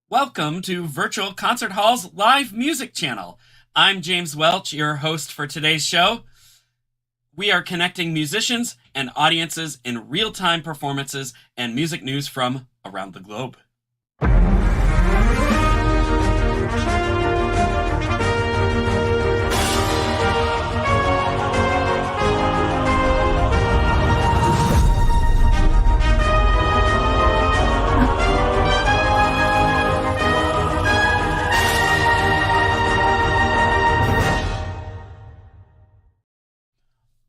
Welcome to Virtual Concert Hall's live music channel. I'm James Welch, your host for today's show. We are connecting musicians and audiences in real-time performances and music news from around the globe.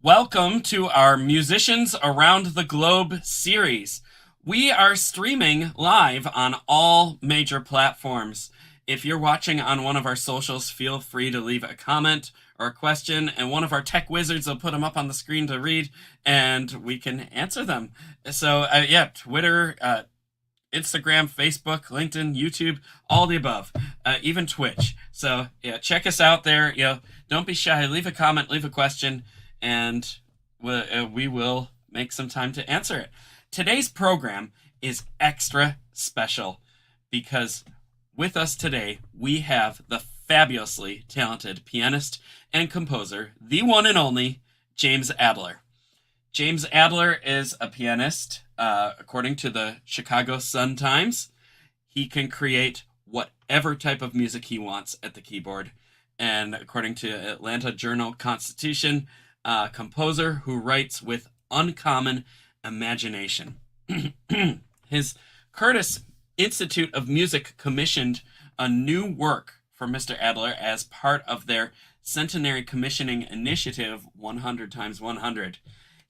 Welcome to our Musicians Around the Globe series. We are streaming live on all major platforms. If you're watching on one of our socials, feel free to leave a comment or a question, and one of our tech wizards will put them up on the screen to read, and we can answer them. So, Twitter, Instagram, Facebook, LinkedIn, YouTube, all the above, even Twitch. So, check us out there. Don't be shy. Leave a comment, leave a question, and we will make some time to answer it. Today's program is extra special because with us today, we have the fabulously talented pianist and composer, the one and only James Adler. James Adler is a pianist, according to the Chicago Sun-Times. He can create whatever type of music he wants at the keyboard. And according to Atlanta Journal-Constitution, composer who writes with uncommon imagination. His Curtis Institute of Music commissioned a new work for Mr. Adler as part of their Centenary Commissioning Initiative 100 times 100.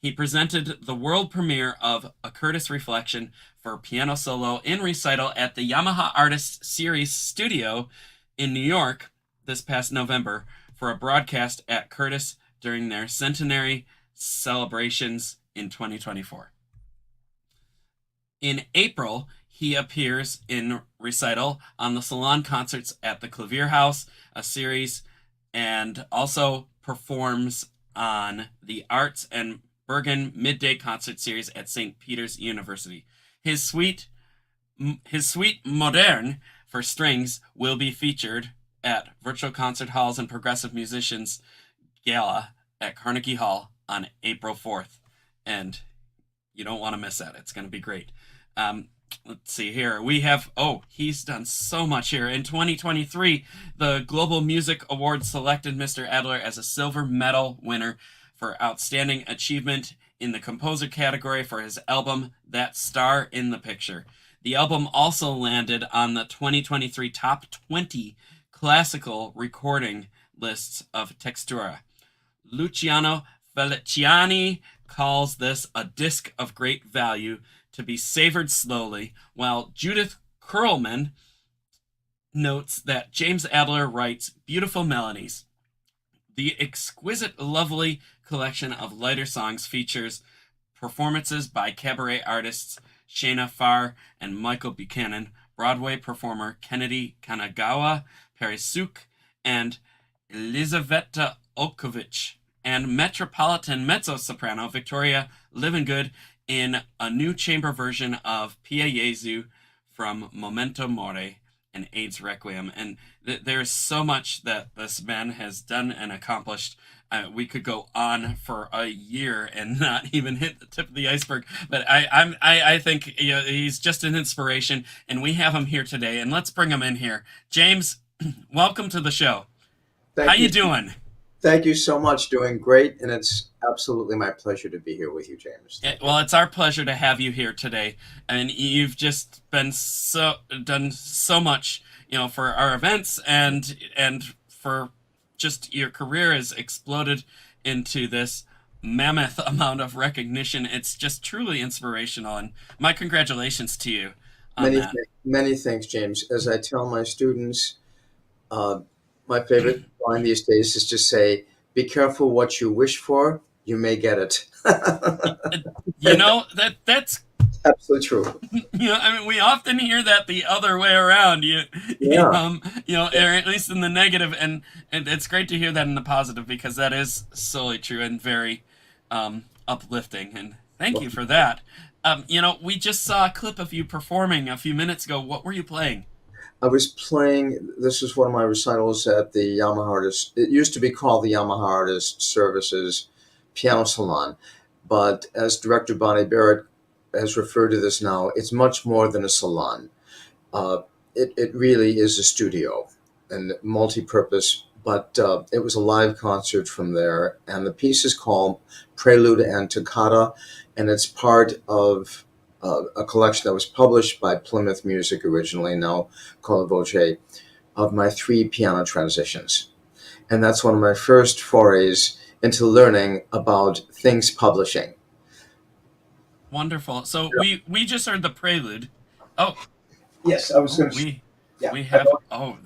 He presented the world premiere of A Curtis Reflection for piano solo in recital at the Yamaha Artists Series studio in New York this past November for a broadcast at Curtis during their Centenary Celebrations in 2024. In April, he appears in recital on the Salon Concerts at the Klavierhaus, a series, and also performs on the Arts and Bergen midday concert series at St. Peter's University. His Suite Moderne for strings will be featured at Virtual Concert Halls and Progressive Musicians Gala at Carnegie Hall on April 4th. And you don't want to miss that. It's going to be great. Let's see here. We have, he's done so much here. In 2023, the Global Music Awards selected Mr. Adler as a silver medal winner for outstanding achievement in the composer category for his album, That Star in the Picture. The album also landed on the 2023 top 20 classical recording lists of Textura. Luciano Feliciani calls this a disc of great value to be savored slowly, while Judith Kurlman notes that James Adler writes beautiful melodies. The exquisite, lovely collection of lighter songs features performances by cabaret artists Shayna Farr and Michael Buchanan, Broadway performer Kennedy Kanagawa, Perry Sook, and Elizaveta Olkovich, and Metropolitan mezzo-soprano Victoria Livengood in a new chamber version of Pia Jesu from Memento Mori and AIDS Requiem. And there's so much that this man has done and accomplished. We could go on for a year and not even hit the tip of the iceberg. But I think he's just an inspiration, and we have him here today. And let's bring him in here. James, welcome to the show. How you doing? Thank you so much. Doing great, and it's absolutely my pleasure to be here with you, James. Well, it's our pleasure to have you here today, and you've just been done so much, for our events, and for just your career has exploded into this mammoth amount of recognition. It's just truly inspirational, and my congratulations to you on that. Many thanks, James. As I tell my students, my favorite line these days is to say, be careful what you wish for, you may get it. That's absolutely true. We often hear that the other way around, or at least in the negative, and it's great to hear that in the positive, because that is solely true and very uplifting, and thank you for that. We just saw a clip of you performing a few minutes ago. What were you playing? I was playing, this was one of my recitals at the Yamaha Artist. It used to be called the Yamaha Artist Services Piano Salon, but as Director Bonnie Barrett has referred to this now, it's much more than a salon. Uh, it really is a studio and multi-purpose, but it was a live concert from there, and the piece is called Prelude and Toccata, and it's part of a collection that was published by Plymouth Music originally, now called Voce, of my 3 piano transitions. And that's one of my first forays into learning about things publishing. Wonderful. So we just heard the prelude. Oh, Yes, I was going to. we Yeah, we have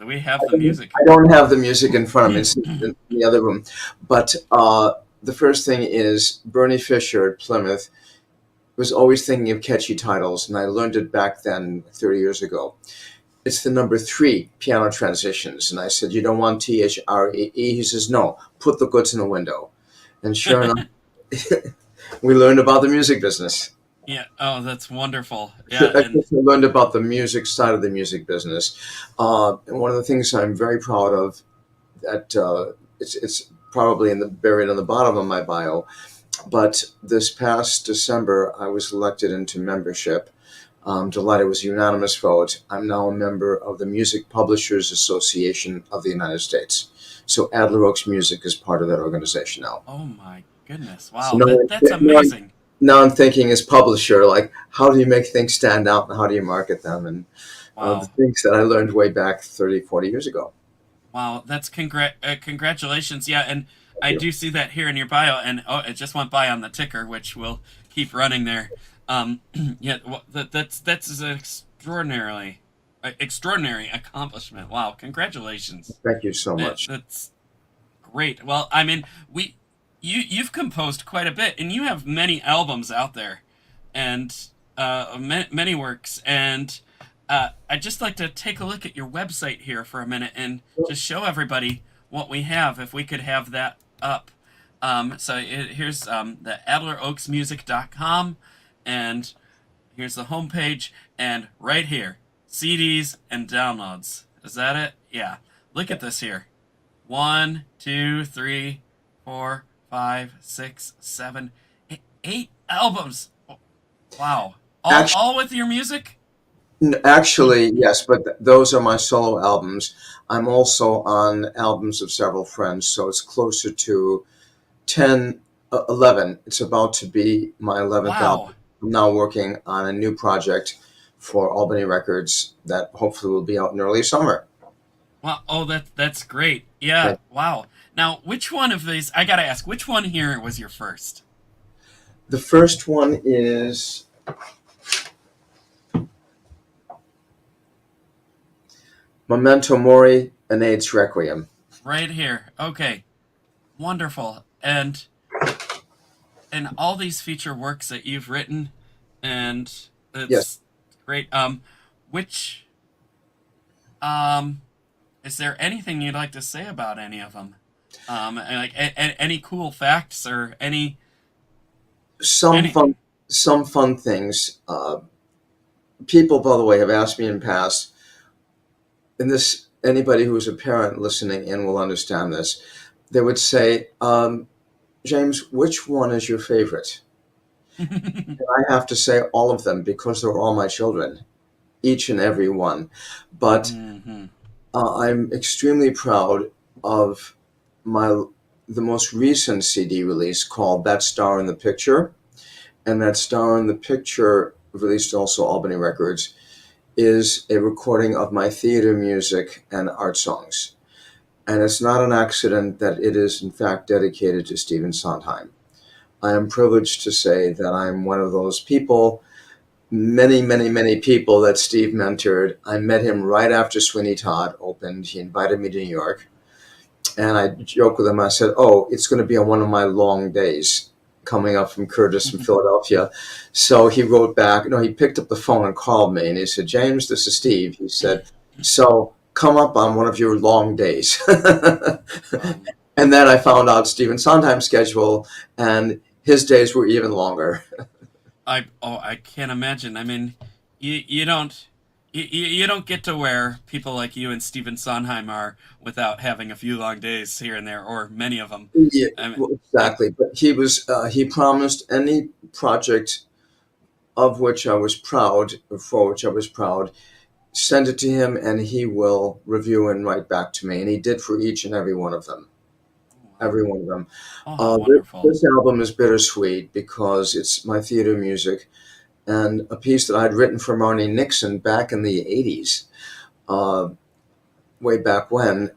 we have the music. I don't have the music in front of me. It's in the other room. But the first thing is Bernie Fisher at Plymouth was always thinking of catchy titles, and I learned it back then 30 years ago. It's the number 3 piano transitions. And I said, you don't want THREE? He says, no, put the goods in the window. And sure enough, we learned about the music business. Yeah. Oh, that's wonderful. I Yeah. And learned about the music side of the music business. And one of the things I'm very proud of, that it's probably buried on the bottom of my bio, but this past December, I was elected into membership. I'm delighted it was a unanimous vote. I'm now a member of the Music Publishers Association of the United States. So Adler Oaks Music is part of that organization now. oh my goodness! So Wow, that's amazing. now I'm thinking as publisher, like, how do you make things stand out and how do you market them? And the Wow. things that I learned way back 30, 40 years ago. Wow, that's congratulations. Yeah, and I you. do see that here in your bio, and oh, it just went by on the ticker, which will keep running there. Yeah, well, that's an extraordinary accomplishment. Wow, congratulations. Thank you so much. That's great. Well, I mean, you've composed quite a bit, and you have many albums out there, and many works, and I'd just like to take a look at your website here for a minute and just show everybody what we have, if we could have that up. Here's the AdlerOaksMusic.com, and here's the homepage, and right here, CDs and downloads. Is that it? Yeah. Look at this here. 1, 2, 3, 4, 5, 6, 7, 8 albums. Wow. All with your music? Actually, yes, but those are my solo albums. I'm also on albums of several friends, so it's closer to 10, 11. It's about to be my 11th album. Wow. I'm now working on a new project for Albany Records that hopefully will be out in early summer. Wow. Oh, that's great. Yeah. Yeah. Wow. Now, which one of these, I gotta ask, which one here was your first? The first one is Memento Mori, Aeneid's Requiem. Right here. Okay. Wonderful. And all these feature works that you've written, and it's Yes. great. Which is there anything you'd like to say about any of them? And like any cool facts or any Some fun things. People, by the way, have asked me in past, and this anybody who is a parent listening in will understand this. They would say, James, which one is your favorite? And I have to say all of them because they're all my children, each and every one. But Mhm. I'm extremely proud of the most recent CD release called That Star in the Picture. And That Star in the Picture, released also Albany Records, is a recording of my theater music and art songs. And it's not an accident that it is, in fact, dedicated to Stephen Sondheim. I am privileged to say that I'm one of those people, many, many, many people that Steve mentored. I met him right after Sweeney Todd opened. He invited me to New York. And I joked with him. I said, oh, it's going to be on one of my long days coming up from Curtis from Philadelphia. So he wrote back. No, he picked up the phone and called me. And he said, James, this is Steve. He said, so come up on one of your long days. And then I found out Stephen Sondheim's schedule, and his days were even longer. I can't imagine. I mean, you don't You don't get to where people like you and Stephen Sondheim are without having a few long days here and there, or many of them. Yeah, I mean, well, it, exactly. But he promised any project of which I was proud, for which I was proud, send it to him and he will review and write back to me. And he did for each and every one of them. oh, wow. Every one of them. Oh, how wonderful. This album is bittersweet because it's my theater music and a piece that I'd written for Marnie Nixon back in the 80s, uh, way back when.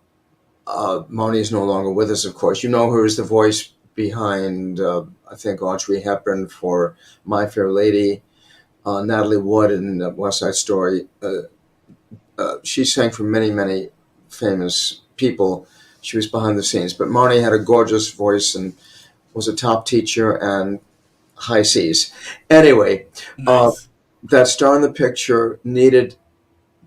Marnie is no longer with us, of course. You know her as the voice behind, I think, Audrey Hepburn for My Fair Lady, Natalie Wood in West Side Story. She sang for many, many famous people. She was behind the scenes. But Marnie had a gorgeous voice and was a top teacher and high C's. Anyway, Nice. that star in the picture needed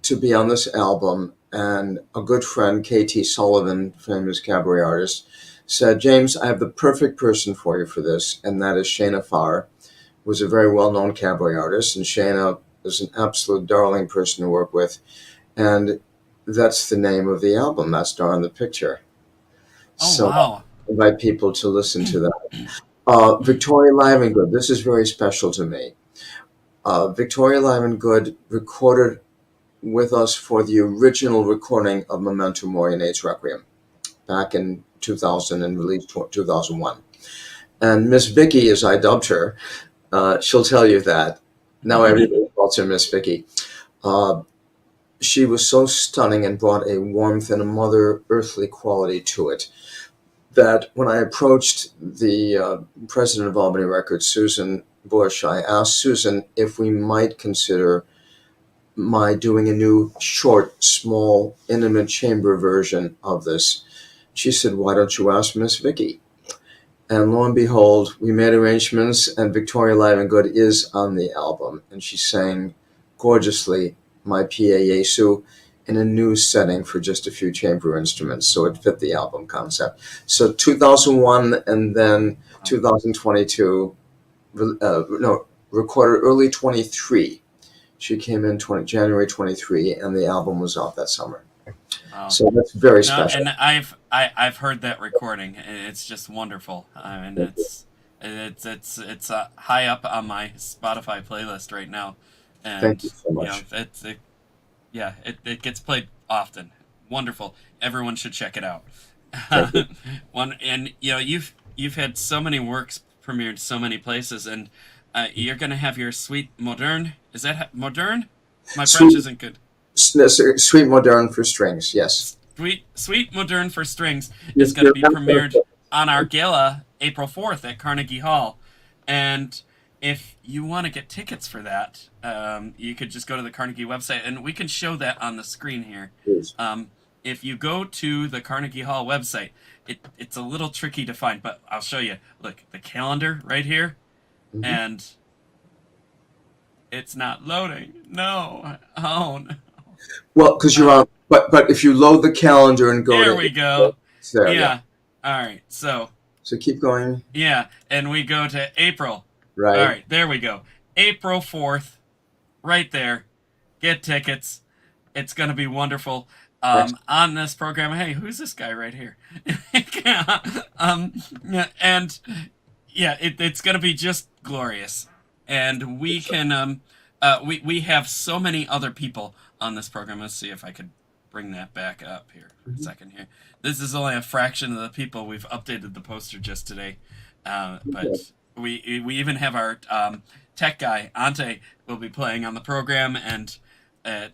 to be on this album, and a good friend, K.T. Sullivan, famous cabaret artist, said, James, I have the perfect person for you for this, and that is Shana Farr, who was a very well-known cabaret artist, and Shana is an absolute darling person to work with, and that's the name of the album, that star in the picture. Oh, So wow. I invite people to listen to that. Victoria Livengood, this is very special to me. Victoria Livengood recorded with us for the original recording of Memento Mori and AIDS Requiem back in 2000 and released 2001. And Miss Vicky, as I dubbed her, she'll tell you that. Now everybody calls her Miss Vicky. She was so stunning and brought a warmth and a mother earthly quality to it that when I approached the president of Albany Records, Susan Bush, I asked Susan if we might consider my doing a new short, small, intimate chamber version of this. She said, why don't you ask Miss Vicky? And lo and behold, we made arrangements, and Victoria Livengood is on the album, and she sang gorgeously My Pia Jesu in a new setting for just a few chamber instruments, so it fit the album concept. So 2001 and then 2022, recorded early 23. She came in January 23, and the album was out that summer. Wow. So that's very No, special. and I've heard that recording. It's just wonderful. I mean, it's high up on my Spotify playlist right now, Thank and you so you know, much. it gets played often. Wonderful. Everyone should check it out. Thank you. And you know, you've had so many works premiered so many places, and you're gonna have your Suite Moderne. Is that Moderne? My French Suite, isn't good. Suite Moderne for strings, yes. Suite Moderne for Strings is going to You're be absolutely premiered on our gala April 4th at Carnegie Hall. And if you want to get tickets for that, you could just go to the Carnegie website, and we can show that on the screen here. correct. If you go to the Carnegie Hall website, it's a little tricky to find, but I'll show you. Look, the calendar right here, Mhm. and it's not loading. No. Oh, no. Well, because you're on, but if you load the calendar and go There to we go. it's there, yeah. Yeah. All right. So, So keep going, yeah, and we go to April. All right? right, there we go. April 4th, right there. Get tickets. It's going to be wonderful. Next, On this program, hey, who's this guy right here? Yeah, and yeah, it's going to be just glorious. And we can, we have so many other people on this program. Let's see if I could bring that back up here for a second here. This is only a fraction of the people. We've updated the poster just today. But we even have our tech guy, Ante, will be playing on the program, and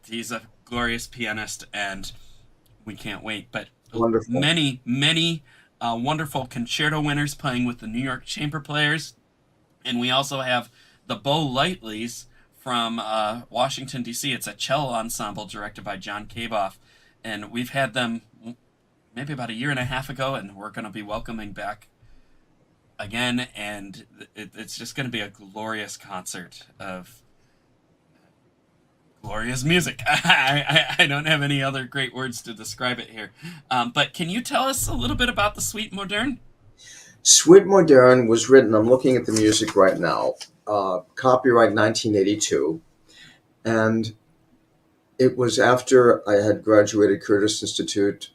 he's a glorious pianist, and we can't wait. But wonderful. many wonderful concerto winners playing with the New York Chamber Players, and we also have the Bo Lightleys from Washington, D.C. It's a cello ensemble directed by John Kaboff, and we've had them maybe about a year and a half ago, and we're going to be welcoming back again, and it's just going to be a glorious concert of glorious music. I don't have any other great words to describe it here. But can you tell us a little bit about the Suite Moderne? Suite Moderne was written. I'm looking at the music right now. Copyright 1982, and it was after I had graduated Curtis Institute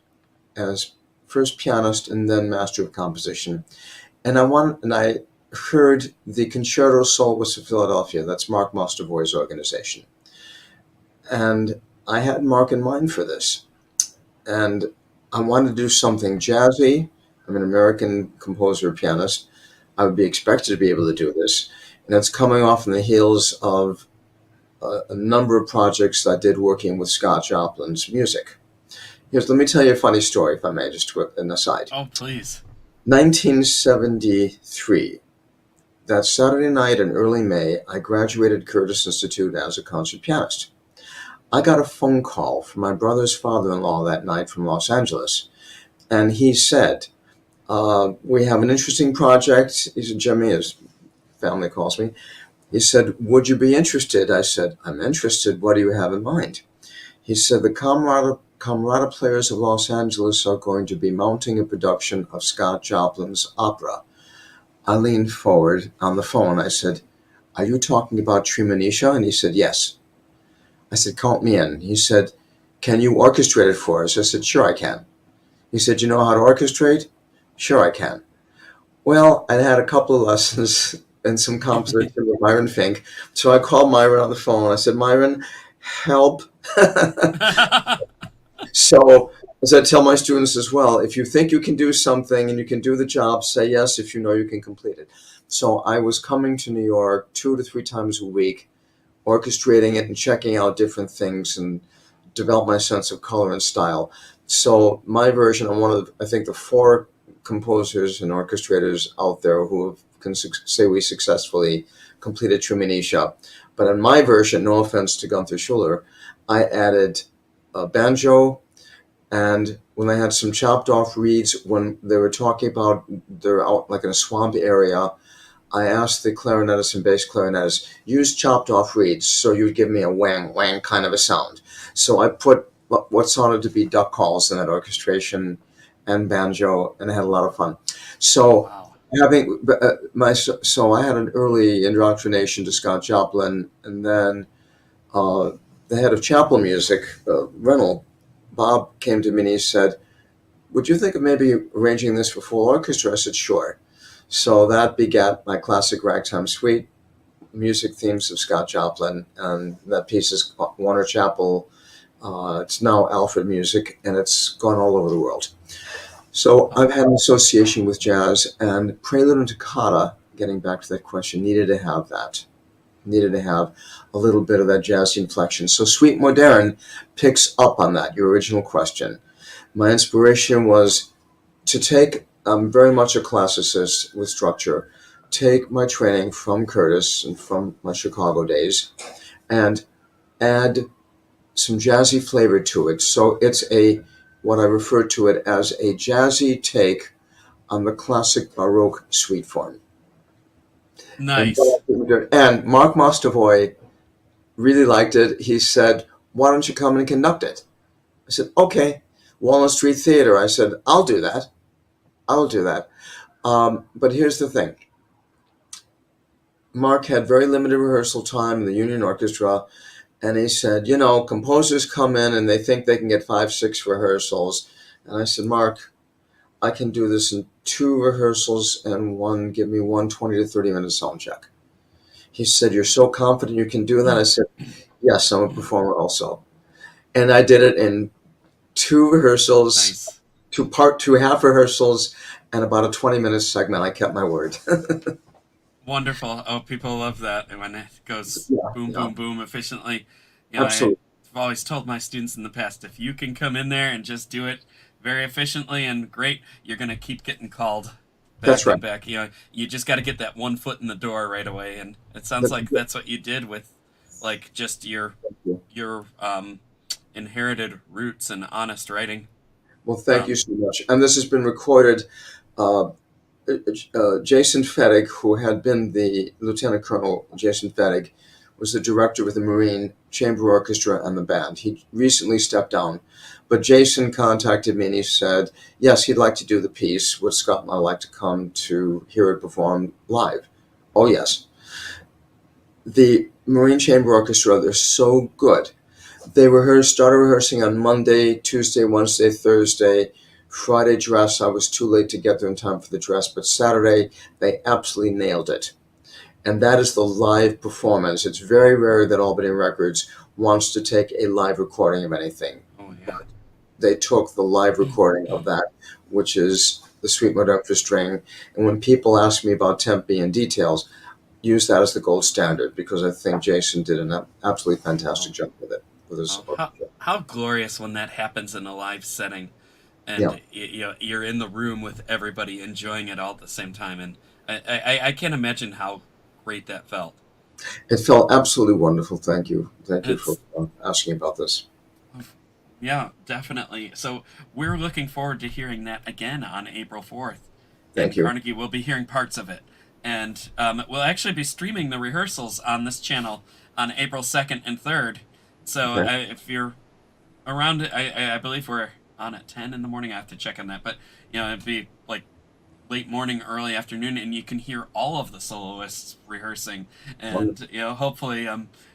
as first pianist and then master of composition. And I heard the Concerto Soloists of Philadelphia. That's Mark Mostovoy's organization. And I had Mark in mind for this. And I wanted to do something jazzy. I'm an American composer pianist. I would be expected to be able to do this. And it's coming off in the heels of a number of projects I did working with Scott Joplin's music. Let me tell you a funny story, if I may, just an aside. Oh, please. 1973, that Saturday night in early May, I graduated Curtis Institute as a concert pianist. I got a phone call from my brother's father-in-law that night from Los Angeles, and he said, we have an interesting project. He said, Jimmy, his family calls me. He said, would you be interested? I said, I'm interested. What do you have in mind? He said, the Camerata Players of Los Angeles are going to be mounting a production of Scott Joplin's opera. I leaned forward on the phone. I said, are you talking about Tremonisha? And he said, yes. I said, count me in. He said, can you orchestrate it for us? I said, sure I can. He said, you know how to orchestrate? Sure I can. Well, I had a couple of lessons and some composition with Myron Fink. So I called Myron on the phone. I said, Myron, help. So, as I tell my students as well, if you think you can do something and you can do the job, say yes if you know you can complete it. So I was coming to New York 2 to 3 times a week, orchestrating it and checking out different things and develop my sense of color and style. So my version, I'm one of, I think, the 4 composers and orchestrators out there who can say we successfully completed Tremonisha. But in my version, no offense to Gunther Schuller, I added banjo, and when I had some chopped off reeds, when they were talking about they're out like in a swamp area, I asked the clarinetist and bass clarinetist, use chopped off reeds so you'd give me a wang, wang kind of a sound. So I put what sounded to be duck calls in that orchestration and banjo, and I had a lot of fun. So Wow. so I had an early indoctrination to Scott Joplin, and then the head of chapel music, Reynolds, Bob, came to me and he said, would you think of maybe arranging this for full orchestra? I said, sure. So that begat my classic ragtime suite, music themes of Scott Joplin, and that piece is Warner Chapel. It's now Alfred Music, and it's gone all over the world. So I've had an association with jazz, and Prelude and Toccata, getting back to that question, needed to have that. Needed to have a little bit of that jazzy inflection. So Suite Moderne picks up on that, your original question. My inspiration was to take, I'm very much a classicist with structure, take my training from Curtis and from my Chicago days and add some jazzy flavor to it. So it's what I refer to it as a jazzy take on the classic Baroque suite form. Nice. And Mark Mostovoy really liked it. He said, why don't you come and conduct it? I said, okay. Walnut Street Theater. I said, I'll do that. But here's the thing. Mark had very limited rehearsal time in the Union Orchestra, and he said, composers come in and they think they can get 5, 6 rehearsals. And I said, Mark, I can do this in 2 rehearsals and give me one 20 to 30 minute sound check. He said, you're so confident you can do that? I said, yes, I'm a performer also. And I did it in 2 rehearsals, Nice. 2 half rehearsals, and about a 20-minute segment. I kept my word. Wonderful. Oh, people love that when it goes boom, boom, boom efficiently. Absolutely. I've always told my students in the past, if you can come in there and just do it very efficiently and great, you're going to keep getting called back That's right. and back. You just got to get that one foot in the door right away. And it sounds like that's what you did with like just your inherited roots and honest writing. Well, thank you so much. And this has been recorded. Jason Fettig, who had been the Lieutenant Colonel Jason Fettig, was the director of the Marine Chamber Orchestra and the band. He recently stepped down, but Jason contacted me and he said, yes, he'd like to do the piece. Would Scott and I like to come to hear it performed live? Oh, yes. The Marine Chamber Orchestra, they're so good. They started rehearsing on Monday, Tuesday, Wednesday, Thursday. Friday dress, I was too late to get there in time for the dress, but Saturday, they absolutely nailed it. And that is the live performance. It's very rare that Albany Records wants to take a live recording of anything. Oh, yeah. They took the live recording of that, which is the Suite Moderne for string. And when people ask me about tempi and details, use that as the gold standard, because I think Jason did an absolutely fantastic job with it. With his How glorious when that happens in a live setting, and you're in the room with everybody enjoying it all at the same time, and I can't imagine how great that felt. It felt absolutely wonderful. Thank you for asking about this. Yeah, definitely. So we're looking forward to hearing that again on April 4th. Thank you. Carnegie will be hearing parts of it. And we'll actually be streaming the rehearsals on this channel on April 2nd and 3rd. So if you're around, I believe we're on at 10 in the morning. I have to check on that. But, it'd be like late morning, early afternoon, and you can hear all of the soloists rehearsing. And, hopefully,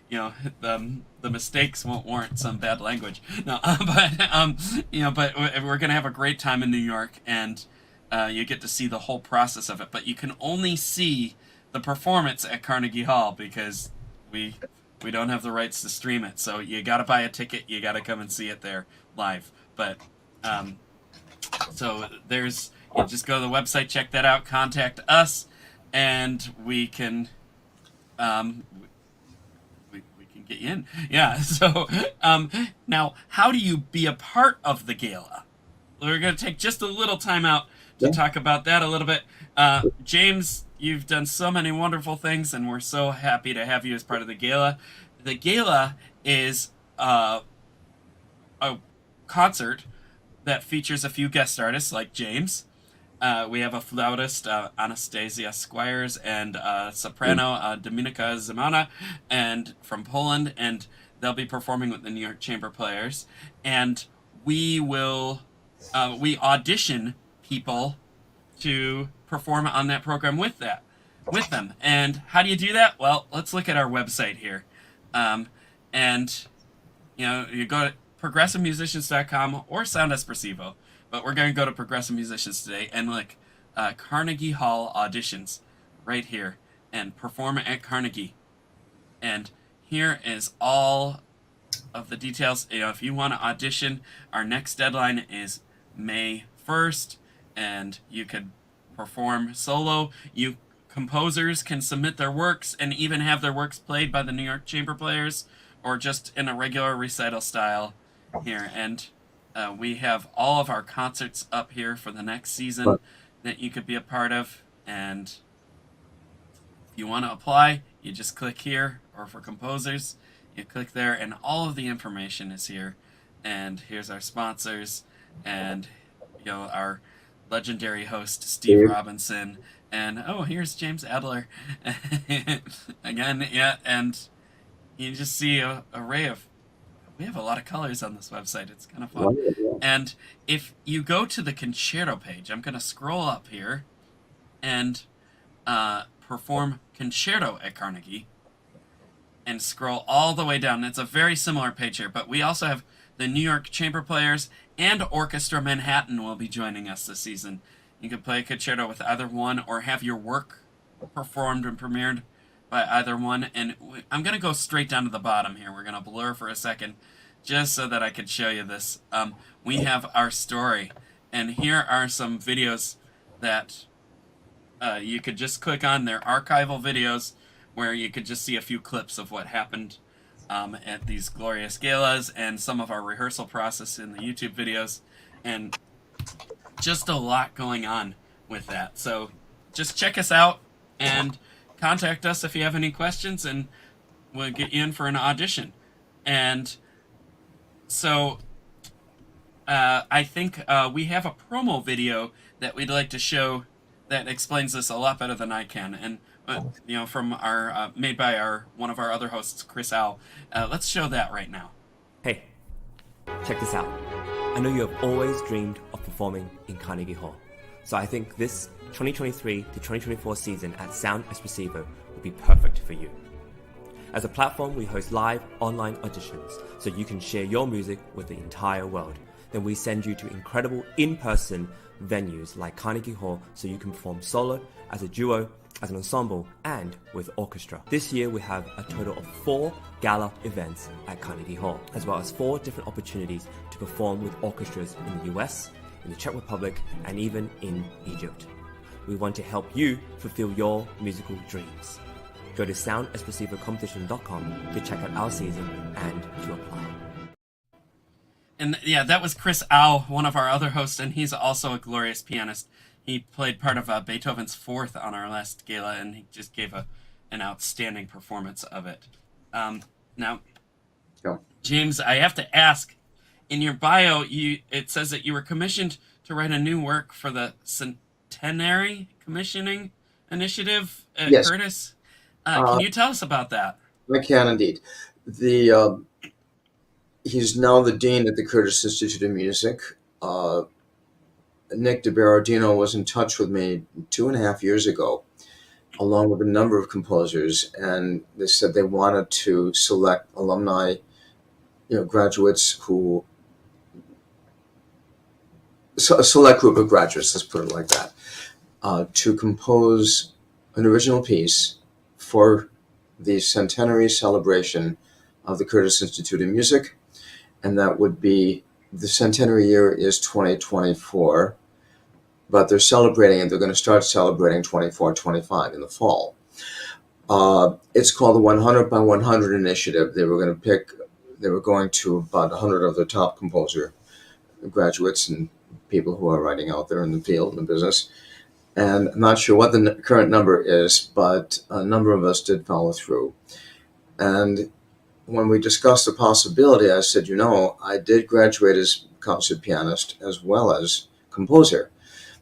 the mistakes won't warrant some bad language. No, but we're going to have a great time in New York, and you get to see the whole process of it. But you can only see the performance at Carnegie Hall because we don't have the rights to stream it. So you got to buy a ticket. You got to come and see it there live. But so you just go to the website, check that out, contact us, and we can get you in. Yeah. So now, how do you be a part of the gala? We're going to take just a little time out to talk about that a little bit. James, you've done so many wonderful things, and we're so happy to have you as part of the gala. The gala is a concert that features a few guest artists like James. We have a flautist, Anastasia Squires, and soprano, Dominika Zimana, and from Poland, and they'll be performing with the New York Chamber Players. And we audition people to perform on that program with them. And how do you do that? Well, let's look at our website here. And you go to progressivemusicians.com or Sound Espressivo, but we're going to go to Progressive Musicians today and look Carnegie Hall auditions right here and perform at Carnegie. And here is all of the details. If you want to audition, our next deadline is May 1st, and you could perform solo. You composers can submit their works and even have their works played by the New York Chamber Players, or just in a regular recital style here. And we have all of our concerts up here for the next season that you could be a part of. And if you want to apply, you just click here, or for composers, you click there, and all of the information is here. And here's our sponsors, and our legendary host Steve Robinson, and here's James Adler again. And you just see an array of, we have a lot of colors on this website. It's kind of fun. And if you go to the concerto page, I'm going to scroll up here and perform concerto at Carnegie, and scroll all the way down. It's a very similar page here, but we also have the New York Chamber Players and Orchestra Manhattan will be joining us this season. You can play a concerto with either one, or have your work performed and premiered by either one. And I'm going to go straight down to the bottom here. We're going to blur for a second just so that I can show you this. We have our story, and here are some videos that you could just click on. They're archival videos where you could just see a few clips of what happened at these glorious galas, and some of our rehearsal process in the YouTube videos, and just a lot going on with that. So just check us out and contact us if you have any questions, and we'll get you in for an audition. And so I think we have a promo video that we'd like to show that explains this a lot better than I can. And from our made by one of our other hosts, Chris Al. Let's show that right now. Hey, check this out. I know you have always dreamed of performing in Carnegie Hall, so I think this 2023 to 2024 season at Sound Espressivo would be perfect for you. As a platform, we host live online auditions so you can share your music with the entire world. Then we send you to incredible in-person venues like Carnegie Hall so you can perform solo, as a duo, as an ensemble, and with orchestra. This year we have a total of 4 gala events at Carnegie Hall, as well as 4 different opportunities to perform with orchestras in the US, in the Czech Republic, and even in Egypt. We want to help you fulfill your musical dreams. Go to soundexpressivocompetition.com to check out our season and to apply. And yeah, that was Chris Au, one of our other hosts, and he's also a glorious pianist. He played part of Beethoven's Fourth on our last gala, and he just gave an outstanding performance of it. Now, James, I have to ask, in your bio, it says that you were commissioned to write a new work for the Centenary Commissioning Initiative at Yes. Curtis. Can you tell us about that? I can indeed. He's now the dean at the Curtis Institute of Music. Nick DiBerardino was in touch with me 2.5 years ago, along with a number of composers, and they said they wanted to select alumni, graduates who, so a select group of graduates, let's put it like that, to compose an original piece for the Centenary Celebration of the Curtis Institute of Music, and that would be, the centenary year is 2024, but they're celebrating it. They're going to start celebrating 24-25 in the fall. It's called the 100 by 100 Initiative. They were going to about 100 of the top composer graduates and people who are writing out there in the field, in the business. And I'm not sure what the current number is, but a number of us did follow through. And when we discussed the possibility, I said, I did graduate as concert pianist as well as composer.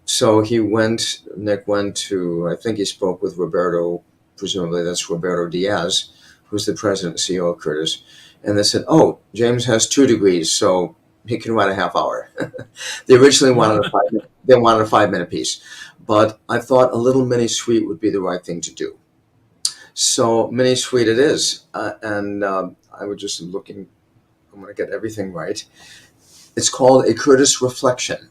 So Nick went to, I think he spoke with Roberto, presumably that's Roberto Diaz, who's the president and CEO of Curtis. And they said, James has 2 degrees, so he can write a half hour. They originally wanted a 5-minute piece, but I thought a little mini suite would be the right thing to do. So mini suite it is, and I was just looking. I'm going to get everything right. It's called a Curtis Reflection,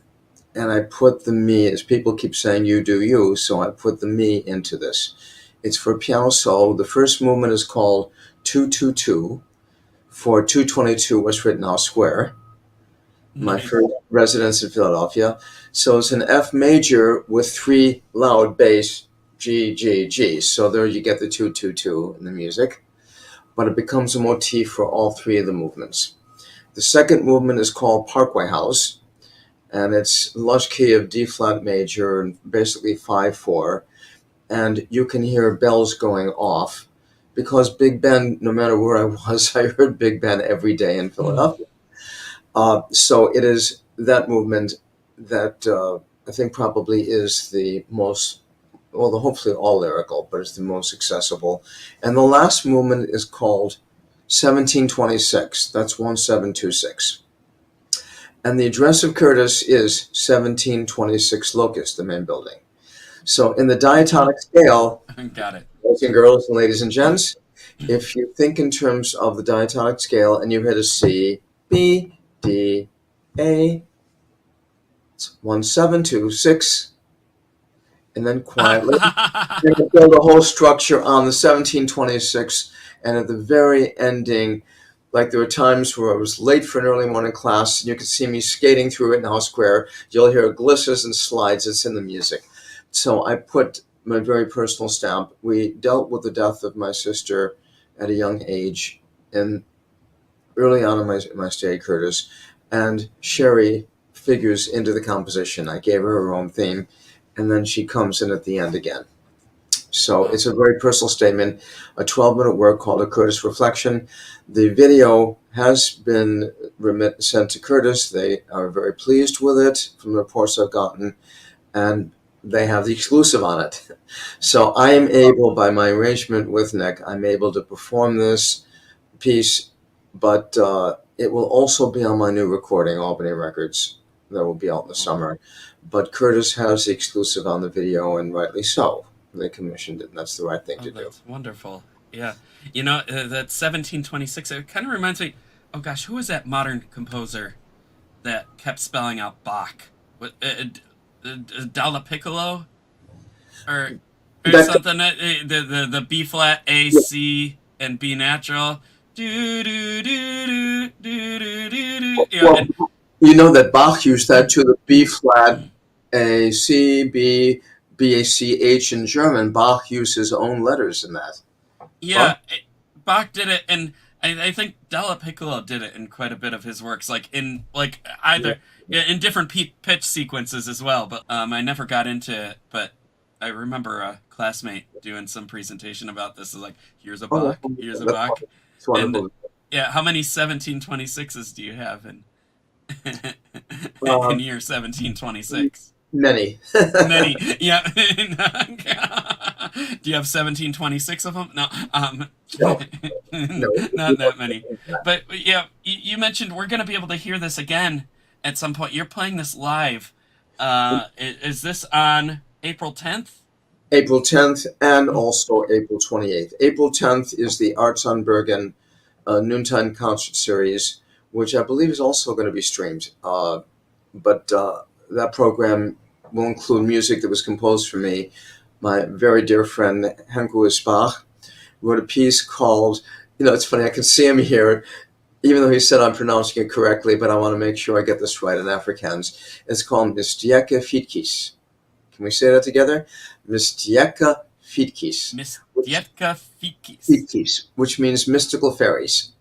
and I put the me, as people keep saying, you do you, so I put the me into this. It's for piano solo. The first movement is called 222 for 222 West Rittenhouse Square, my first residence in Philadelphia. So it's an F major with 3 loud bass, G, G, G. So there you get the 222 in the music, but it becomes a motif for all 3 of the movements. The second movement is called Parkway House, and it's lush key of D flat major and basically 5/4, and you can hear bells going off because Big Ben, no matter where I was, I heard Big Ben every day in Philadelphia. So it is that movement that I think probably is the most, hopefully all lyrical, but it's the most accessible. And the last movement is called 1726. That's 1726. And the address of Curtis is 1726 Locust, the main building. So in the diatonic scale, Got it. boys and girls and ladies and gents, if you think in terms of the diatonic scale and you hit a C, B, D, A, it's 1726, and then quietly you can build a whole structure on the 1726, and at the very ending, like there were times where I was late for an early morning class, and you could see me skating through Rittenhouse Square. You'll hear glisses and slides. It's in the music. So I put my very personal stamp. We dealt with the death of my sister at a young age, and early on in my stay at Curtis, and Sherry figures into the composition. I gave her own theme, and then she comes in at the end again. So it's a very personal statement, a 12-minute work called A Curtis Reflection. The video has been sent to Curtis. They are very pleased with it from the reports I've gotten, and they have the exclusive on it. So I am able, by my arrangement with Nick, I'm able to perform this piece, but it will also be on my new recording, Albany Records, that will be out in the summer. But Curtis has the exclusive on the video, and rightly so. They commissioned it, and that's the right thing to do. That's wonderful. Yeah. That 1726, it kind of reminds me, oh gosh, who was that modern composer that kept spelling out Bach? What, Dalla Piccolo? Or That something. The B flat, A, C, and B natural. Do, do, do, do, do, do, do, do. well, And you know that Bach used that to the B flat, A, C, B, B, A, C, H in German. Bach used his own letters in that. Huh? yeah, Bach did it, and I think Della Piccolo did it in quite a bit of his works, like in like Yeah. either yeah, in different pitch sequences as well. But I never got into it. But I remember a classmate doing some presentation about this. Like, here's a Oh, that's Bach, here's wonderful. a That's Bach, wonderful. It's and wonderful. yeah, how many 1726s do you have in in Um, year 1726? Many. Many, yeah. Do you have 1726 of them? No, No, no. not that many. But yeah, you mentioned we're going to be able to hear this again at some point. You're playing this live. Is this on April 10th? April 10th and also April 28th. April 10th is the Arts on Bergen noontime concert series, which I believe is also going to be streamed. But that program will include music that was composed for me. My very dear friend Henko Bach wrote a piece called, it's funny, I can see him here, even though he said I'm pronouncing it correctly, but I want to make sure I get this right in Afrikaans. It's called Mistieka Fitkis. Can we say that together? Mistieka Fitkis. Mistietka Fikis. Fitkis, which means mystical fairies.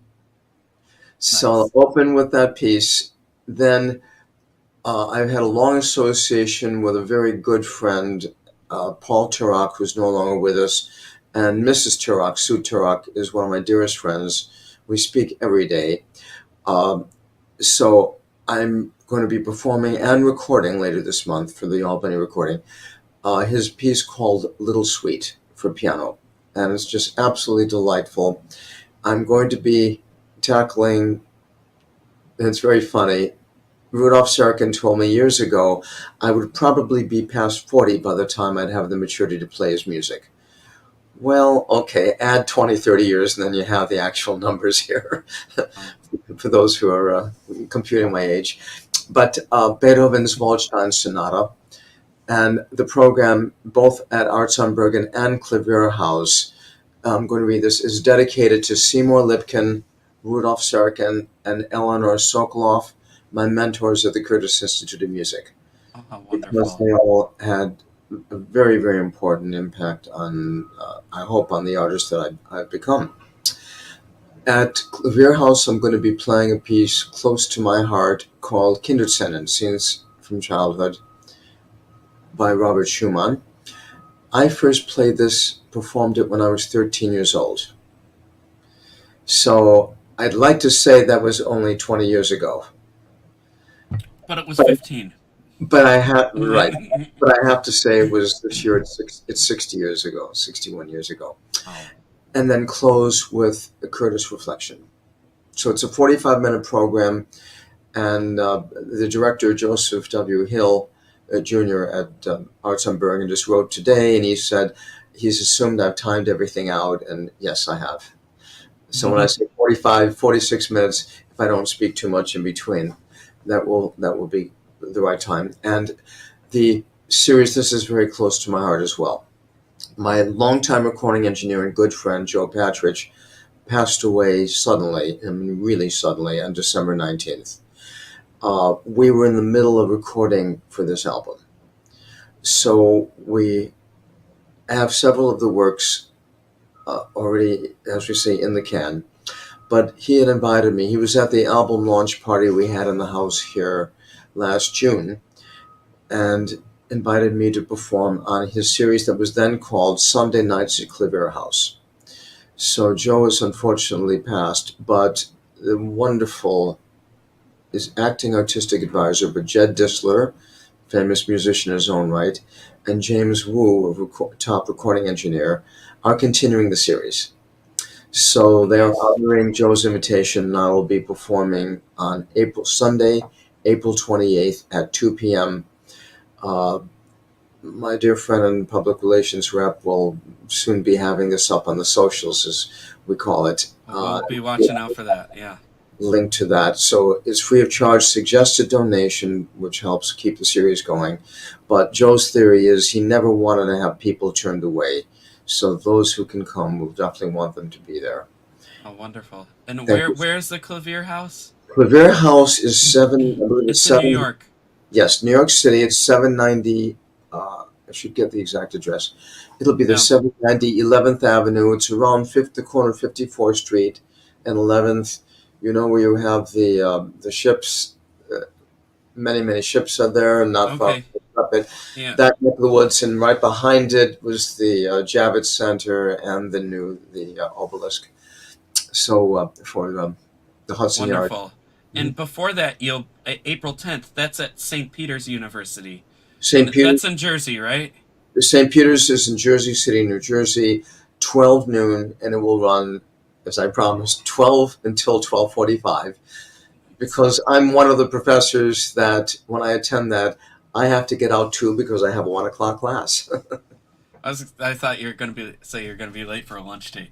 So Nice. I'll open with that piece. Then I've had a long association with a very good friend, Paul Turok, who's no longer with us, and Mrs. Turok, Sue Turok, is one of my dearest friends. We speak every day. So I'm going to be performing and recording later this month for the Albany recording his piece called Little Suite for piano. And it's just absolutely delightful. I'm going to be tackling, and it's very funny, Rudolf Serkin told me years ago I would probably be past 40 by the time I'd have the maturity to play his music. Well, okay, add 20, 30 years, and then you have the actual numbers here for those who are computing my age. But Beethoven's Waldstein Sonata and the program, both at Arts on Bergen and Klavierhaus, I'm going to read this, is dedicated to Seymour Lipkin, Rudolf Serkin, and Eleanor Sokoloff, my mentors at the Curtis Institute of Music. Oh, how Because wonderful. they all had a very, very important impact on, I hope, on the artist that I've become. At Klavierhaus, I'm going to be playing a piece close to my heart called Kinderscenen, Scenes from Childhood, by Robert Schumann. I first performed it when I was 13 years old. So I'd like to say that was only 20 years ago. But it was 15. But I have to say it was this year. It's 60 years ago, 61 years ago, Oh, and then close with a Curtis reflection. So it's a 45-minute program, and the director Joseph W. Hill, Jr. at Arts on Bergen, just wrote today, and he said he's assumed I've timed everything out, and yes, I have. So when I say 45, 46 minutes, if I don't speak too much in between, that will be the right time. And the series, this is very close to my heart as well. My longtime recording engineer and good friend, Joe Patridge, passed away suddenly, I mean really suddenly, on December 19th. We were in the middle of recording for this album. So we have several of the works already, as we say, in the can. But he had invited me. He was at the album launch party we had in the house here last June and invited me to perform on his series that was then called Sunday Nights at Klavierhaus. So Joe is unfortunately passed, but the wonderful is acting artistic advisor, but Jed Disler, famous musician in his own right, and James Wu, top recording engineer, are continuing the series. So they are honoring Joe's invitation, and I will be performing on Sunday, April 28th at 2 p.m. my dear friend and public relations rep will soon be having this up on the socials, as we call it. We'll be watching out for that. Yeah. Link to that. So it's free of charge, suggested donation, which helps keep the series going. But Joe's theory is he never wanted to have people turned away. So those who can come, we'll definitely want them to be there. Oh, wonderful. And Thank you. where's the Klavierhaus? Klavierhaus is I believe It's in New York. Yes, New York City. It's 790. I should get the exact address. It'll be the 790 11th Avenue. It's around the corner of 54th Street and 11th. You know where you have the ships. Many ships are there, and not far up it. Yeah. That neck of the woods, and right behind it was the Javits Center and the obelisk. So for the Hudson Yard. Wonderful. And before that, April 10th, that's at St. Peter's University. St. Peter's. That's in Jersey, right? St. Peter's is in Jersey City, New Jersey, 12 noon, and it will run, as I promised, 12 until 12:45. Because I'm one of the professors that when I attend that, I have to get out too because I have a 1 o'clock class. I thought you were going to be late for a lunch date.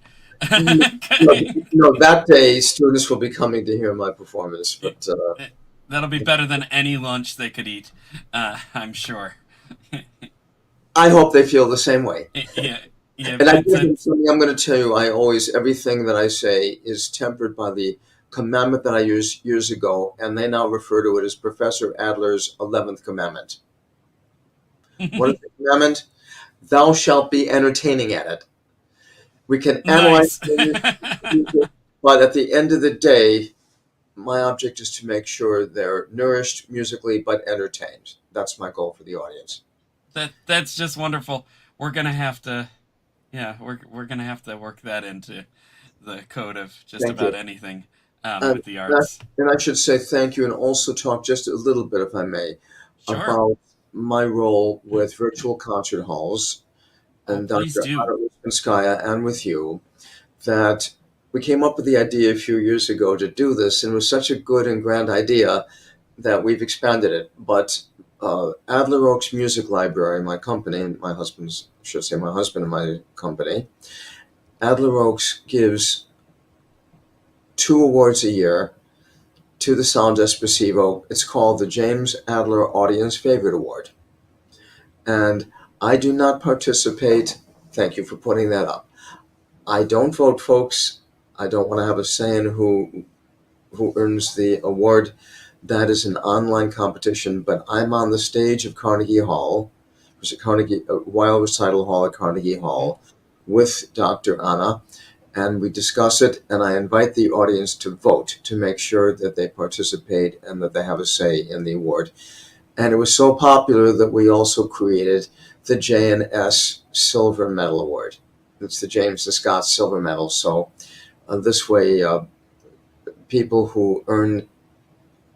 No, that day students will be coming to hear my performance, but that'll be better than any lunch they could eat, I'm sure. I hope they feel the same way. Yeah. And I'm going to tell you, everything that I say is tempered by the commandment that I used years ago, and they now refer to it as Professor Adler's 11th commandment. What is the commandment? Thou shalt be entertaining at it. We can analyze things, but at the end of the day, my object is to make sure they're nourished musically but entertained. That's my goal for the audience. That's just wonderful. We're gonna have to, we're gonna have to work that into the code of just anything with the arts. And I should say thank you, and also talk just a little bit, if I may, about my role with virtual concert halls. And Dr. Adler and with you, that we came up with the idea a few years ago to do this, and it was such a good and grand idea that we've expanded it. But Adler Oaks Music Library, my company, and my husband and my company, Adler Oaks gives 2 awards a year to the Sound Espressivo. It's called the James Adler Audience Favorite Award. And I do not participate. Thank you for putting that up. I don't vote, folks. I don't want to have a say in who earns the award. That is an online competition, but I'm on the stage of Carnegie Hall, Weill Recital Hall at Carnegie Hall, with Dr. Anna, and we discuss it, and I invite the audience to vote to make sure that they participate and that they have a say in the award. And it was so popular that we also created the J&S Silver Medal Award. It's the James Scott Silver Medal. So this way, people who earn,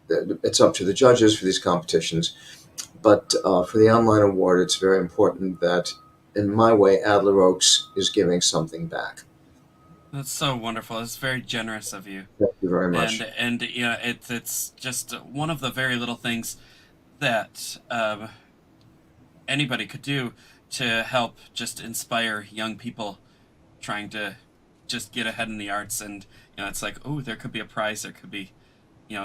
it's up to the judges for these competitions, but for the online award, it's very important that, in my way, Adler Oaks is giving something back. That's so wonderful. It's very generous of you. Thank you very much. And it's just one of the very little things that anybody could do to help just inspire young people trying to just get ahead in the arts. And it's like, oh, there could be a prize, there could be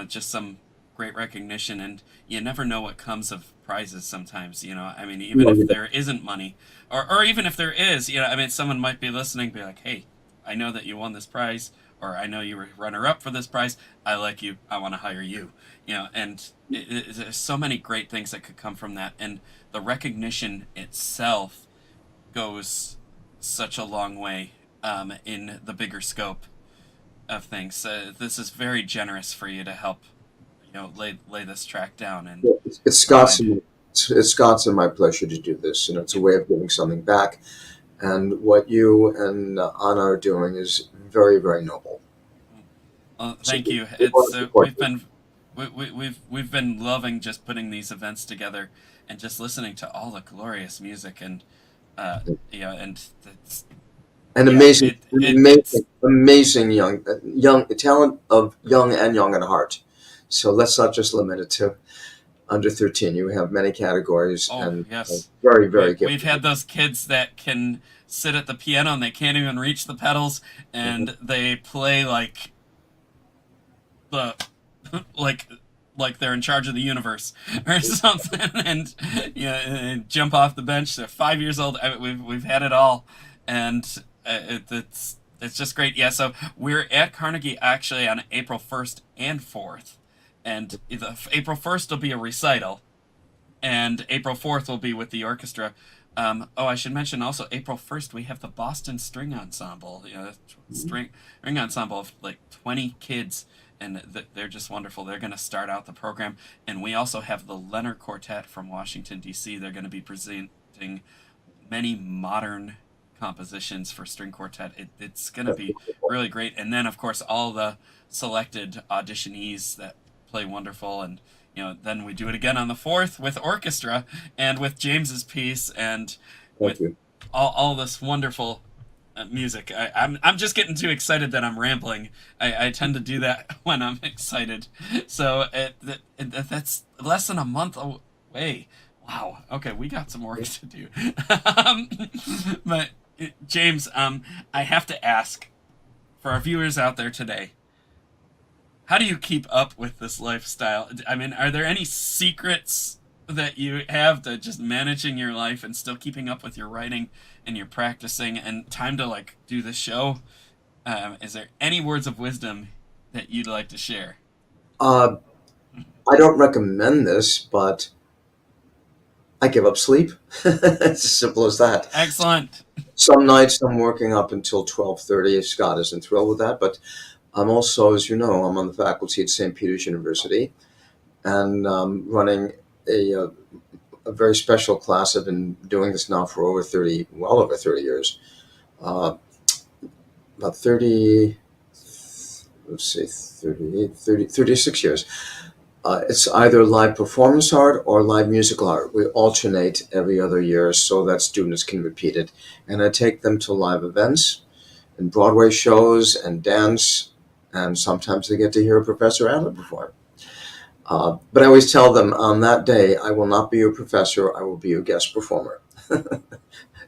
just some great recognition, and you never know what comes of prizes sometimes. I mean, even if there isn't money, or even if there is, someone might be listening, be like, hey, I know that you won this prize, or I know you were runner-up for this prize. I like you. I want to hire you. And there's so many great things that could come from that. And the recognition itself goes such a long way in the bigger scope of things. This is very generous for you to help, lay this track down. And it's Scott's and my pleasure to do this. It's a way of giving something back. And what you and Anna are doing is very, very noble. Well, thank you. We've been loving just putting these events together and just listening to all the glorious music and amazing young talent of young at heart. So let's not just limit it to under 13. You have many categories, Oh, and yes. very, very gifted. We've had those kids that can sit at the piano and they can't even reach the pedals, and they play like the like like they're in charge of the universe or something, and and jump off the bench. They're 5 years old. We've had it all, and it's just great. Yeah, so we're at Carnegie actually on April 1st and 4th, and April 1st will be a recital, and April 4th will be with the orchestra. I should mention also April 1st we have the Boston String Ensemble, string ensemble of like 20 kids, and they're just wonderful. They're going to start out the program, and we also have the Leonard Quartet from Washington D.C. They're going to be presenting many modern compositions for string quartet. It's going to be really great, and then of course all the selected auditionees that play wonderful, and then we do it again on the 4th with orchestra and with James's piece and with all this wonderful music. I'm just getting too excited that I'm rambling. I tend to do that when I'm excited. So that's less than a month away. Wow. Okay, we got some work to do. But James, I have to ask for our viewers out there today, how do you keep up with this lifestyle? I mean, are there any secrets that you have to just managing your life and still keeping up with your writing and your practicing and time to like do the show? Is there any words of wisdom that you'd like to share? I don't recommend this, but I give up sleep. It's as simple as that. Excellent. Some nights I'm working up until 12:30. Scott isn't thrilled with that, but I'm also, as you know, I'm on the faculty at St. Peter's University, and running a very special class. I've been doing this now for well over 30 years. About 30, let's see, 36 years. It's either live performance art or live musical art. We alternate every other year so that students can repeat it. And I take them to live events and Broadway shows and dance, and sometimes they get to hear Professor Adler perform. But I always tell them, on that day, I will not be your professor, I will be your guest performer.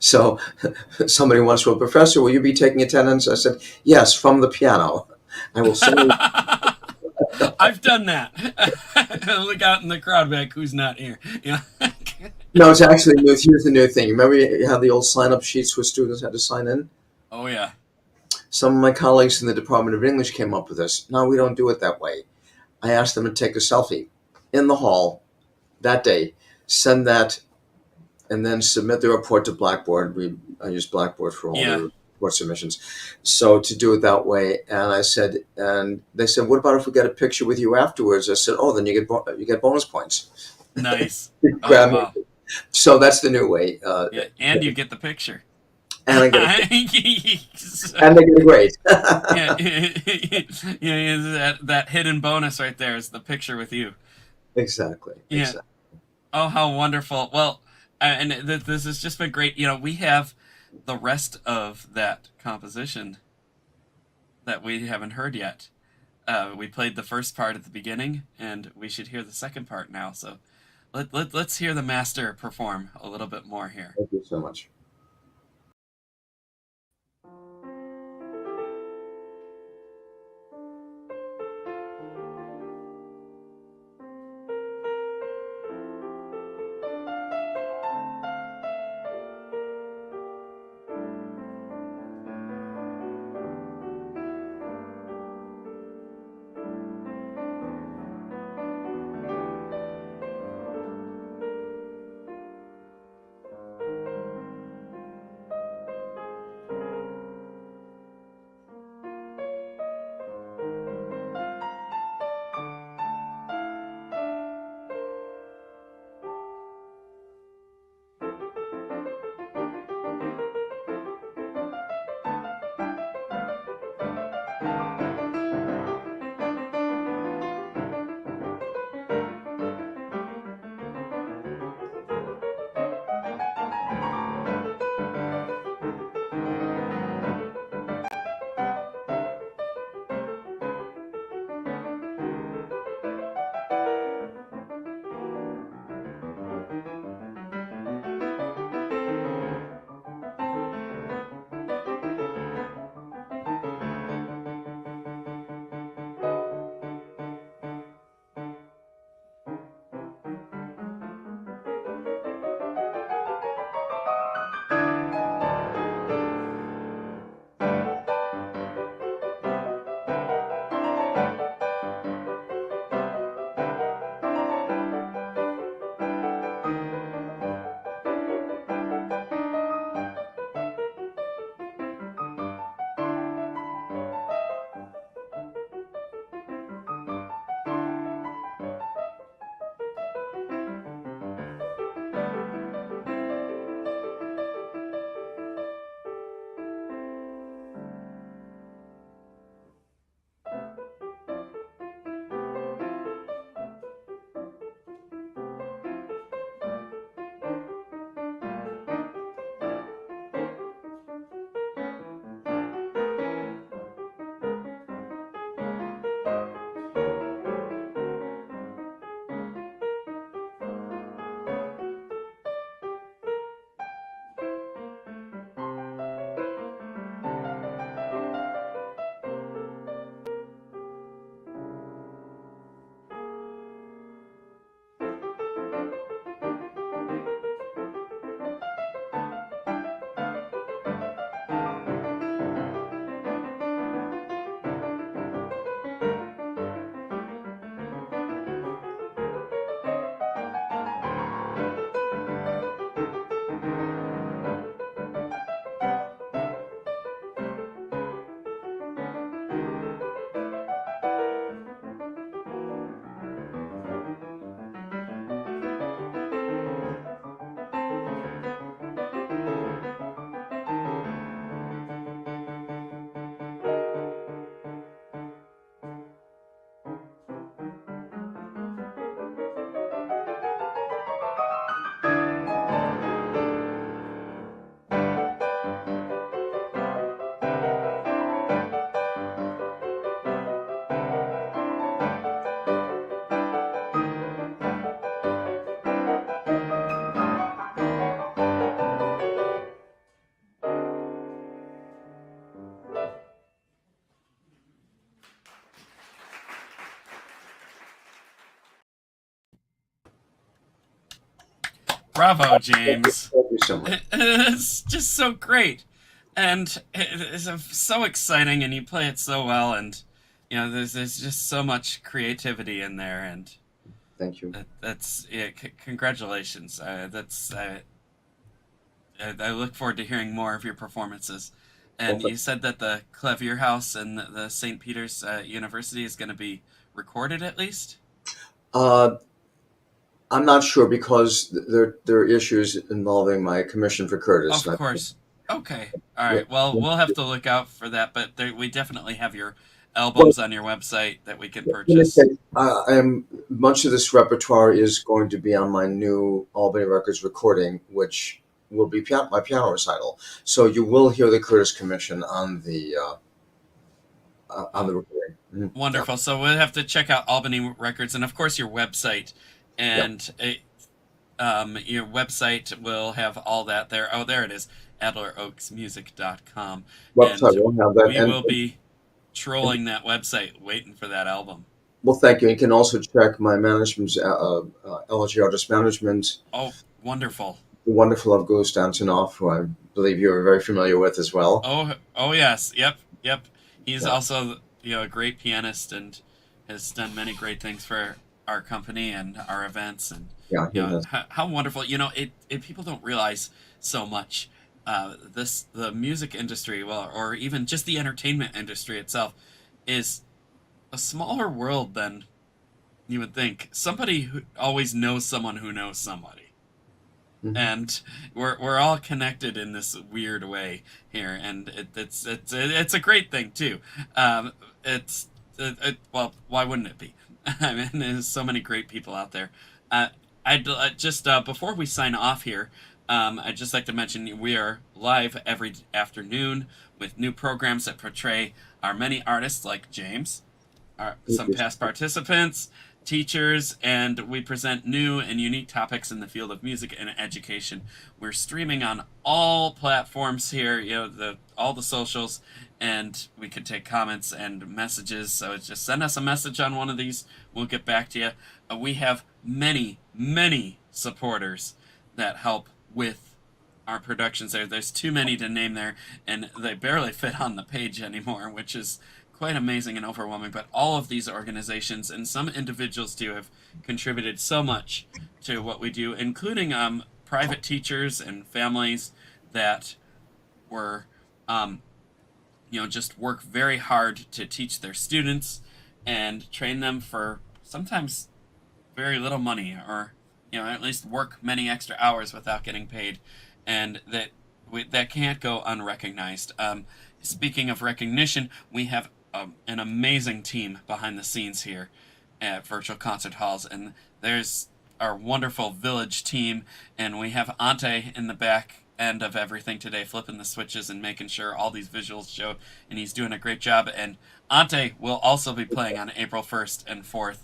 So somebody once wrote, Professor, will you be taking attendance? I said, yes, from the piano. I will sing. I've done that. Look out in the crowd, like, who's not here? No, it's actually new. Here's the new thing. Remember you had the old sign-up sheets where students had to sign in? Oh, yeah. Some of my colleagues in the Department of English came up with this. No, we don't do it that way. I asked them to take a selfie in the hall that day, send that, and then submit the report to Blackboard. I use Blackboard for all the report submissions. So to do it that way, and they said, what about if we get a picture with you afterwards? I said, oh, then you get bonus points. Nice. Wow. So that's the new way. And you get the picture. And I get and they get a grade. That hidden bonus right there is the picture with you. Exactly. Yeah. Exactly. Oh, how wonderful. Well, and this has just been great. We have the rest of that composition that we haven't heard yet. We played the first part at the beginning, and we should hear the second part now. So let's hear the master perform a little bit more here. Thank you so much. Bravo, James. Thank you so much. It's just so great. And it's so exciting, and you play it so well, and there's just so much creativity in there, and Thank you. that's yeah. Congratulations. I look forward to hearing more of your performances. And you said that the Klavierhaus and the St. Peter's University is going to be recorded at least? I'm not sure because there are issues involving my commission for Curtis. Of course. Okay. All right. Well, we'll have to look out for that, but we definitely have your albums on your website that we can purchase. Much of this repertoire is going to be on my new Albany Records recording, which will be my piano recital. So you will hear the Curtis Commission on the recording. Mm-hmm. Wonderful. Yeah. So we'll have to check out Albany Records and, of course, your website. And your website will have all that there. Oh, there it is. AdlerOaksMusic.com. Website will have that. We will be trolling that website, waiting for that album. Well, thank you. You can also check my management's LG Artist Management. Oh, wonderful. The wonderful Avgust Antonov, who I believe you're very familiar with as well. Oh yes. Yep. He's also a great pianist and has done many great things for our company and our events, and how wonderful. People don't realize so much the music industry, or even just the entertainment industry itself, is a smaller world than you would think. Somebody who always knows someone who knows somebody. Mm-hmm. And we're all connected in this weird way here, and it's a great thing too. Well, why wouldn't it be? I mean, there's so many great people out there. I'd just before we sign off here, I'd just like to mention we are live every afternoon with new programs that portray our many artists like James, some past participants, teachers, and we present new and unique topics in the field of music and education. We're streaming on all platforms here, all the socials, and we could take comments and messages. So just send us a message on one of these. We'll get back to you. We have many, many supporters that help with our productions there. There's too many to name there, and they barely fit on the page anymore, which is quite amazing and overwhelming. But all of these organizations and some individuals too have contributed so much to what we do, including private teachers and families that were just work very hard to teach their students and train them for sometimes very little money, or at least work many extra hours without getting paid, and that can't go unrecognized. Speaking of recognition, we have an amazing team behind the scenes here at Virtual Concert Halls, and there's our wonderful village team, and we have Ante in the back end of everything today, flipping the switches and making sure all these visuals show, and he's doing a great job. And Ante will also be playing on April 1st and 4th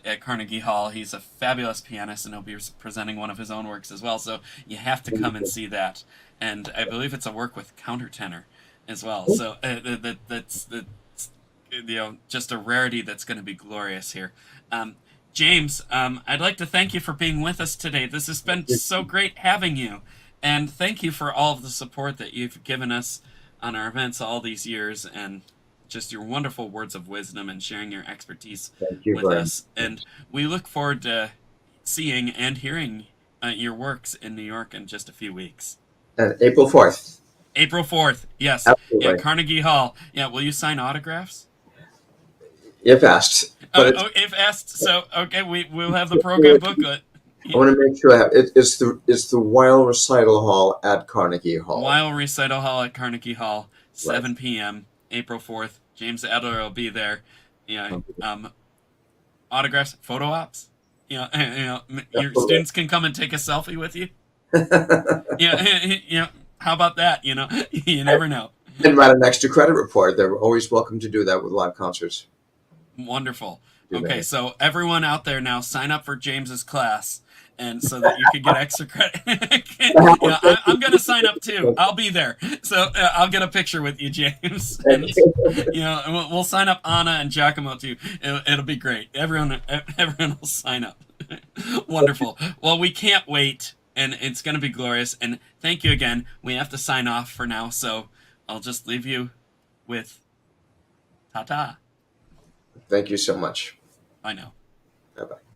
at Carnegie Hall. He's a fabulous pianist, and he'll be presenting one of his own works as well, so you have to come and see that. And I believe it's a work with countertenor as well, so that's just a rarity that's going to be glorious here. James, I'd like to thank you for being with us today. This has been so great having you, and thank you for all of the support that you've given us on our events all these years, and just your wonderful words of wisdom and sharing your expertise with us. And we look forward to seeing and hearing your works in New York in just a few weeks. April 4th. April 4th, yes. Absolutely. Yeah, Carnegie Hall. Yeah, will you sign autographs? If asked. If asked. So, okay, we'll have the program booklet. I want to make sure I have it's the Weill Recital Hall at Carnegie Hall. Weill Recital Hall at Carnegie Hall, 7 p.m., April 4th. James Adler will be there. Autographs, photo ops. Your students can come and take a selfie with you. How about that? You never know. And write an extra credit report. They're always welcome to do that with live concerts. Wonderful. Okay, so everyone out there now, sign up for James's class, and so that you can get extra credit. I'm going to sign up too. I'll be there, so I'll get a picture with you, James. And, we'll sign up Anna and Giacomo too. It'll be great. Everyone will sign up. Wonderful. Well, we can't wait and it's going to be glorious. And thank you again. We have to sign off for now, so I'll just leave you with ta-ta. Thank you so much. Bye now. Bye-bye.